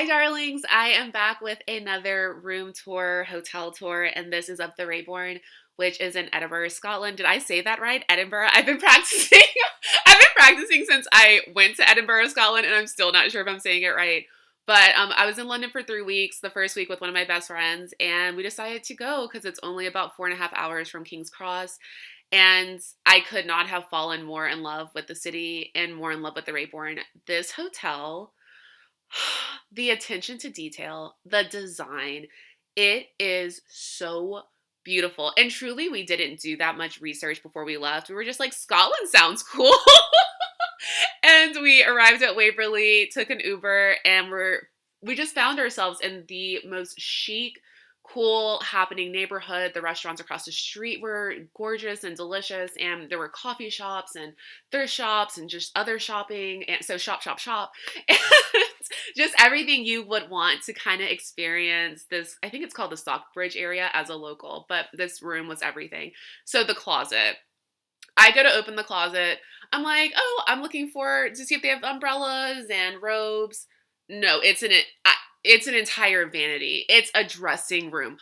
Hi, darlings. I am back with another room tour, hotel tour, and this is of the Raeburn, which is in Edinburgh, Scotland. Did I say that right? Edinburgh? I've been practicing. I've been practicing since I went to Edinburgh, Scotland, and I'm still not sure if I'm saying it right. But I was in London for 3 weeks, the first week with one of my best friends, and we decided to go because it's only about 4.5 hours from King's Cross. And I could not have fallen more in love with the city and more in love with the Raeburn. This hotel, the attention to detail, the design, it is so beautiful. And truly, we didn't do that much research before we left. We were just like, Scotland sounds cool. And we arrived at Waverley, took an Uber, and we just found ourselves in the most chic, cool, happening neighborhood. The restaurants across the street were gorgeous and delicious, and there were coffee shops and thrift shops and just other shopping. And so shop, shop, shop. And just everything you would want to kind of experience this. I think it's called the Stockbridge area as a local, but this room was everything. So the closet. I go to open the closet. I'm like, oh, I'm looking to see if they have umbrellas and robes. No, it's an entire vanity. It's a dressing room.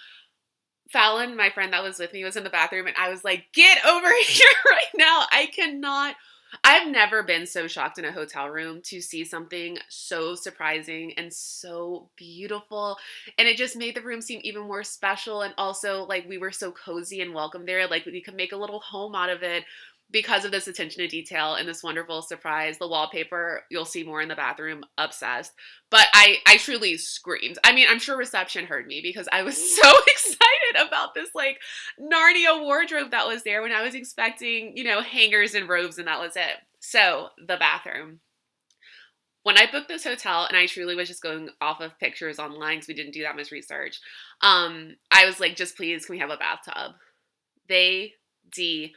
Fallon, my friend that was with me, was in the bathroom, and I was like, get over here right now. I've never been so shocked in a hotel room to see something so surprising and so beautiful. And it just made the room seem even more special. And also, like, we were so cozy and welcome there. Like, we could make a little home out of it because of this attention to detail and this wonderful surprise. The wallpaper, you'll see more in the bathroom, obsessed. But I truly screamed. I mean, I'm sure reception heard me because I was so excited about this, like, Narnia wardrobe that was there when I was expecting, hangers and robes, and that was it. So, the bathroom. When I booked this hotel, and I truly was just going off of pictures online because we didn't do that much research, I was like, just please, can we have a bathtub? They delivered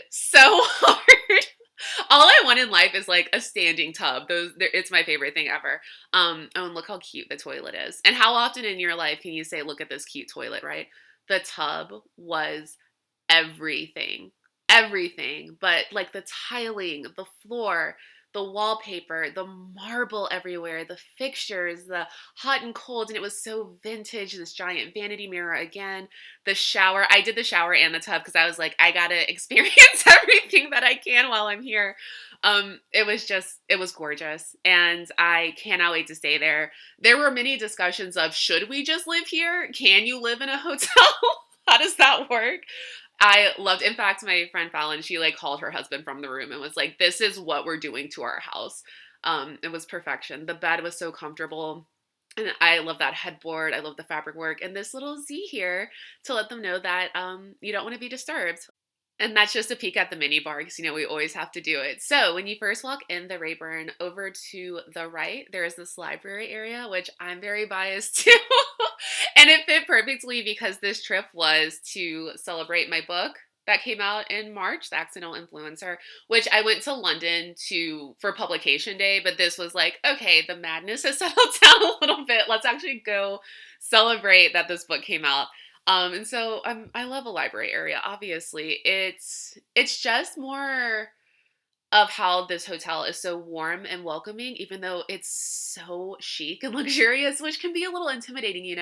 so hard. All I want in life is like a standing tub. It's my favorite thing ever. Oh, and look how cute the toilet is. And how often in your life can you say, look at this cute toilet, right? The tub was everything. Everything. But like the tiling, the floor, the wallpaper, the marble everywhere, the fixtures, the hot and cold, and it was so vintage, this giant vanity mirror again. The shower. I did the shower and the tub because I was like, I gotta experience everything that I can while I'm here. It was gorgeous, and I cannot wait to stay there. There were many discussions of, should we just live here? Can you live in a hotel? How does that work? I loved, in fact, my friend Fallon, she like called her husband from the room and was like, this is what we're doing to our house. It was perfection. The bed was so comfortable. And I love that headboard. I love the fabric work. And this little Z here to let them know that you don't want to be disturbed. And that's just a peek at the mini bar because, we always have to do it. So when you first walk in the Raeburn, over to the right, there is this library area, which I'm very biased to. And it fit perfectly because this trip was to celebrate my book that came out in March, The Accidental Influencer, which I went to London for publication day, but this was like, okay, the madness has settled down a little bit. Let's actually go celebrate that this book came out. And so I love a library area. Obviously, it's just more of how this hotel is so warm and welcoming, even though it's so chic and luxurious, which can be a little intimidating.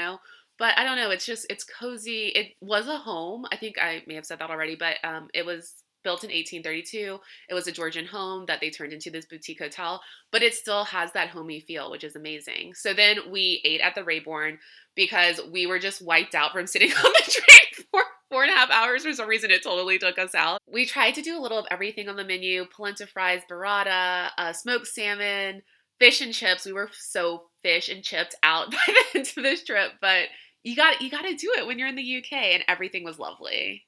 But I don't know. It's cozy. It was a home. I think I may have said that already, but it was built in 1832. It was a Georgian home that they turned into this boutique hotel, but it still has that homey feel, which is amazing. So then we ate at the Raeburn because we were just wiped out from sitting on the train for 4.5 hours. For some reason, it totally took us out. We tried to do a little of everything on the menu: polenta fries, burrata, smoked salmon, fish and chips. We were so fish and chipped out by the end of this trip, but you got to do it when you're in the UK, and everything was lovely.